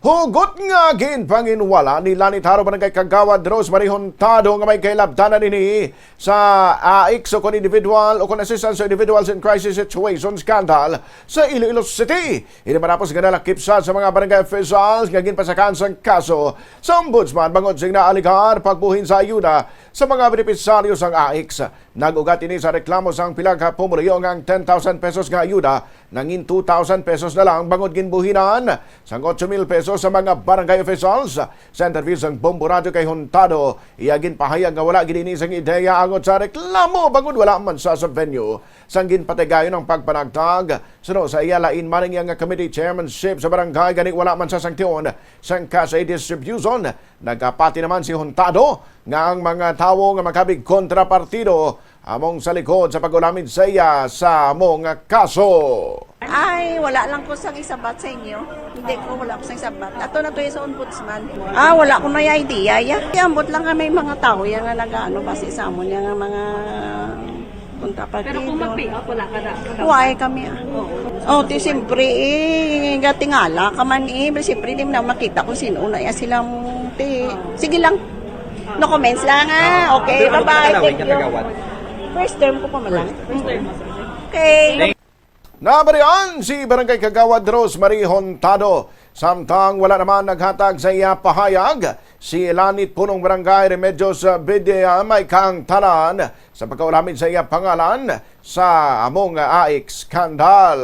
Hugot nga ginpanginwala ni Lanit barangay Kagawad Juntado nga may kailabdanan nini sa AICS o kon individual o kon assistance to individuals in crisis situation scandal sa Iloilo City. Hindi matapos nga nalakip sa mga barangay officials nga ginpasakan sa kaso sa ombudsman bangod sing naaligar pagbuhin sa ayuda sa mga benepisaryo sang AICS. Nagugat ini sa reklamo sang pilang pumulyo ang 10,000 pesos nga ayuda nangin 2,000 pesos na lang bangod ginbuhinan sang 8,000 pesos sa mga barangay officials. Sa interview sang Bombo Radio kay Juntado, iyagin pahayag nga wala gini sang ideya angot sa reklamo bangod wala man sa venue. Sang ginpatigayon ang pagpanagtag suno sa iyalain maning nga committee chairmanship sa barangay gani wala man sa sanksyon sang cash aid distribution. Nagapati naman si Juntado nga ang mga tawo nga makabig kontrapartido among sa likod sa pag-ulamin sa iya sa among kaso. Ay, wala lang ko sang isabat sa inyo. Hindi ko, wala ko sang isabat. Ato na to yung sa ombudsman. Wala ko na yung idea. Ambot lang kami mga tao yan nga nag-ano base sa amon yan nga mga kontrapartido. Pero kung mag-pay up, wala ka na. Huwag kami ti siyempre gatingala ka man siyempre di na makita kung sino na yan silang sige lang. No comments lang Okay, bye-bye. Thank you. First term ko pa malang. Okay. Nabarian si Barangay Kagawad Juntado. Samtang wala naman naghatag sa iya pahayag, si Lanit punong barangay Remedios Bidya may kang tanan sa pagkaulamin sa iya pangalan sa among AICS Scandal.